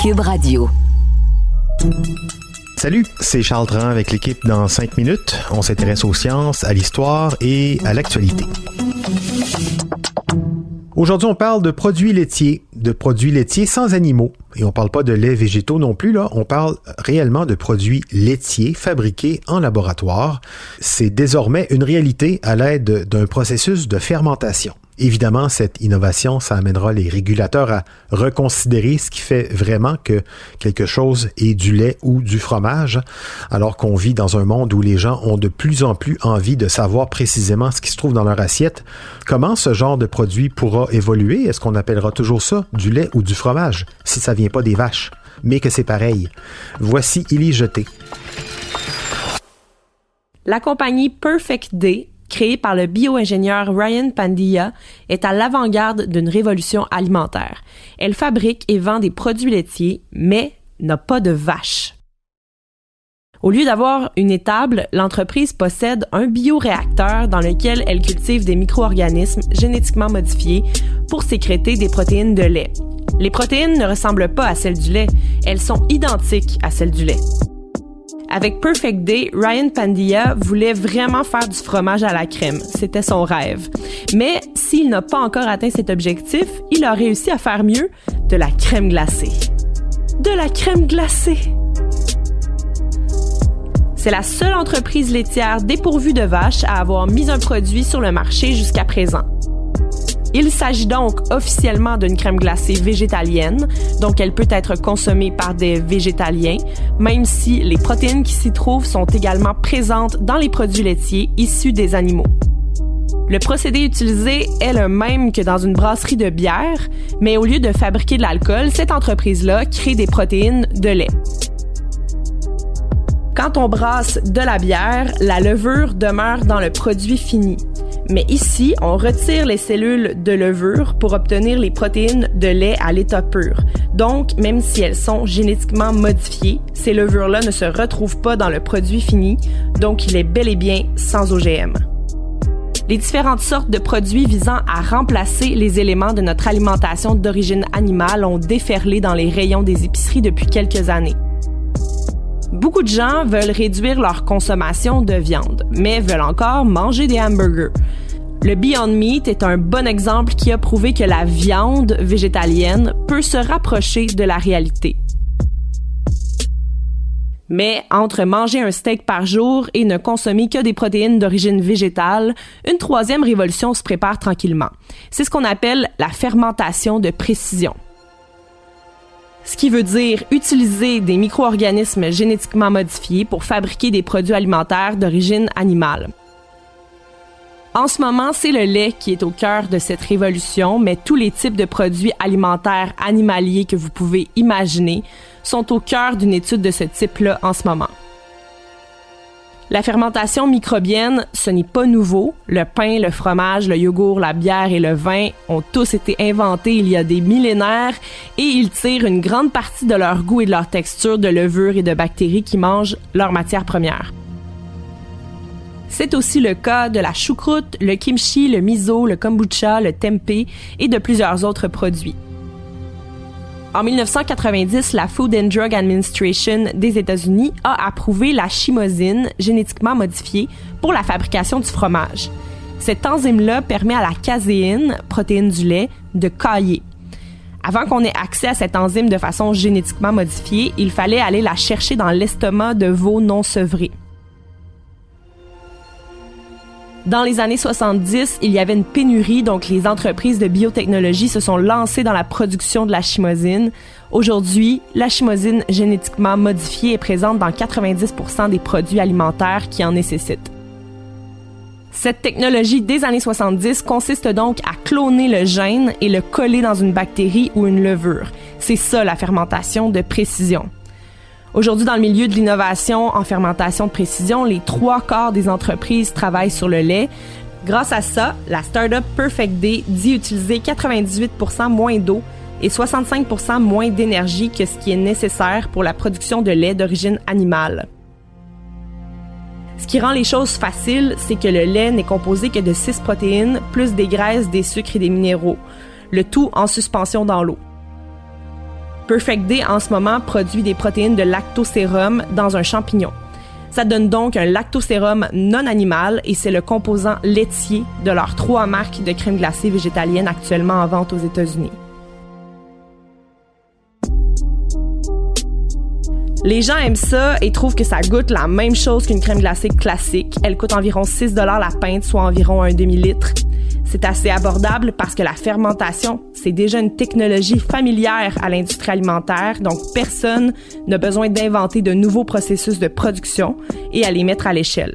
Cube Radio. Salut, c'est Charles Dran avec l'équipe dans 5 minutes. On s'intéresse aux sciences, à l'histoire et à l'actualité. Aujourd'hui, on parle de produits laitiers sans animaux. Et on parle pas de laits végétaux non plus, là. On parle réellement de produits laitiers fabriqués en laboratoire. C'est désormais une réalité à l'aide d'un processus de fermentation. Évidemment, cette innovation, ça amènera les régulateurs à reconsidérer ce qui fait vraiment que quelque chose est du lait ou du fromage, alors qu'on vit dans un monde où les gens ont de plus en plus envie de savoir précisément ce qui se trouve dans leur assiette. Comment ce genre de produit pourra évoluer? Est-ce qu'on appellera toujours ça du lait ou du fromage, si ça vient pas des vaches, mais que c'est pareil? Voici Élie Jeté. La compagnie Perfect Day, créée par le bio-ingénieur Ryan Pandya, est à l'avant-garde d'une révolution alimentaire. Elle fabrique et vend des produits laitiers, mais n'a pas de vaches. Au lieu d'avoir une étable, l'entreprise possède un bioréacteur dans lequel elle cultive des micro-organismes génétiquement modifiés pour sécréter des protéines de lait. Les protéines ne ressemblent pas à celles du lait, elles sont identiques à celles du lait. Avec Perfect Day, Ryan Pandya voulait vraiment faire du fromage à la crème. C'était son rêve. Mais s'il n'a pas encore atteint cet objectif, il a réussi à faire mieux: de la crème glacée. De la crème glacée! C'est la seule entreprise laitière dépourvue de vaches à avoir mis un produit sur le marché jusqu'à présent. Il s'agit donc officiellement d'une crème glacée végétalienne, donc elle peut être consommée par des végétaliens, même si les protéines qui s'y trouvent sont également présentes dans les produits laitiers issus des animaux. Le procédé utilisé est le même que dans une brasserie de bière, mais au lieu de fabriquer de l'alcool, cette entreprise-là crée des protéines de lait. Quand on brasse de la bière, la levure demeure dans le produit fini. Mais ici, on retire les cellules de levure pour obtenir les protéines de lait à l'état pur. Donc, même si elles sont génétiquement modifiées, ces levures-là ne se retrouvent pas dans le produit fini, donc il est bel et bien sans OGM. Les différentes sortes de produits visant à remplacer les éléments de notre alimentation d'origine animale ont déferlé dans les rayons des épiceries depuis quelques années. Beaucoup de gens veulent réduire leur consommation de viande, mais veulent encore manger des hamburgers. Le Beyond Meat est un bon exemple qui a prouvé que la viande végétalienne peut se rapprocher de la réalité. Mais entre manger un steak par jour et ne consommer que des protéines d'origine végétale, une troisième révolution se prépare tranquillement. C'est ce qu'on appelle la fermentation de précision. Ce qui veut dire utiliser des micro-organismes génétiquement modifiés pour fabriquer des produits alimentaires d'origine animale. En ce moment, c'est le lait qui est au cœur de cette révolution, mais tous les types de produits alimentaires animaliers que vous pouvez imaginer sont au cœur d'une étude de ce type-là en ce moment. La fermentation microbienne, ce n'est pas nouveau. Le pain, le fromage, le yogourt, la bière et le vin ont tous été inventés il y a des millénaires et ils tirent une grande partie de leur goût et de leur texture de levures et de bactéries qui mangent leurs matières premières. C'est aussi le cas de la choucroute, le kimchi, le miso, le kombucha, le tempeh et de plusieurs autres produits. En 1990, la Food and Drug Administration des États-Unis a approuvé la chymosine génétiquement modifiée pour la fabrication du fromage. Cette enzyme-là permet à la caséine, protéine du lait, de cailler. Avant qu'on ait accès à cette enzyme de façon génétiquement modifiée, il fallait aller la chercher dans l'estomac de veaux non sevrés. Dans les années 70, il y avait une pénurie, donc les entreprises de biotechnologie se sont lancées dans la production de la chymosine. Aujourd'hui, la chymosine génétiquement modifiée est présente dans 90% des produits alimentaires qui en nécessitent. Cette technologie des années 70 consiste donc à cloner le gène et le coller dans une bactérie ou une levure. C'est ça la fermentation de précision. Aujourd'hui, dans le milieu de l'innovation en fermentation de précision, les 3/4 des entreprises travaillent sur le lait. Grâce à ça, la start-up Perfect Day dit utiliser 98% moins d'eau et 65% moins d'énergie que ce qui est nécessaire pour la production de lait d'origine animale. Ce qui rend les choses faciles, c'est que le lait n'est composé que de 6 protéines, plus des graisses, des sucres et des minéraux, le tout en suspension dans l'eau. Perfect Day, en ce moment, produit des protéines de lactosérum dans un champignon. Ça donne donc un lactosérum non animal et c'est le composant laitier de leurs 3 marques de crème glacée végétalienne actuellement en vente aux États-Unis. Les gens aiment ça et trouvent que ça goûte la même chose qu'une crème glacée classique. Elle coûte environ 6 $ la pinte, soit environ un demi-litre. C'est assez abordable parce que la fermentation, c'est déjà une technologie familière à l'industrie alimentaire, donc personne n'a besoin d'inventer de nouveaux processus de production et à les mettre à l'échelle.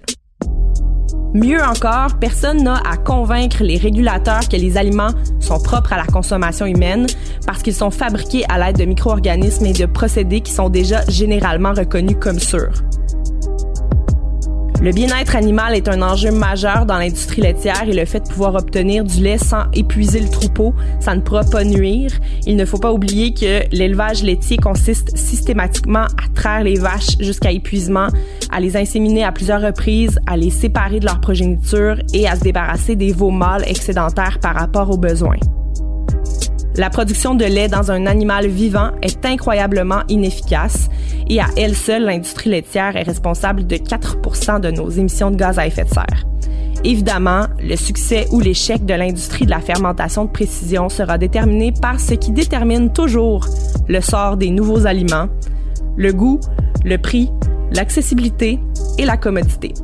Mieux encore, personne n'a à convaincre les régulateurs que les aliments sont propres à la consommation humaine parce qu'ils sont fabriqués à l'aide de micro-organismes et de procédés qui sont déjà généralement reconnus comme sûrs. Le bien-être animal est un enjeu majeur dans l'industrie laitière et le fait de pouvoir obtenir du lait sans épuiser le troupeau, ça ne pourra pas nuire. Il ne faut pas oublier que l'élevage laitier consiste systématiquement à traire les vaches jusqu'à épuisement, à les inséminer à plusieurs reprises, à les séparer de leur progéniture et à se débarrasser des veaux mâles excédentaires par rapport aux besoins. La production de lait dans un animal vivant est incroyablement inefficace et à elle seule, l'industrie laitière est responsable de 4% de nos émissions de gaz à effet de serre. Évidemment, le succès ou l'échec de l'industrie de la fermentation de précision sera déterminé par ce qui détermine toujours le sort des nouveaux aliments, le goût, le prix, l'accessibilité et la commodité.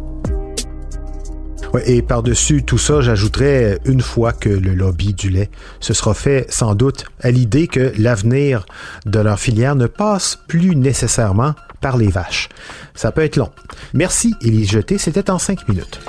Ouais, et par-dessus tout ça, j'ajouterais, une fois que le lobby du lait se sera fait sans doute à l'idée que l'avenir de leur filière ne passe plus nécessairement par les vaches. Ça peut être long. Merci, Élise Jeté, c'était en 5 minutes.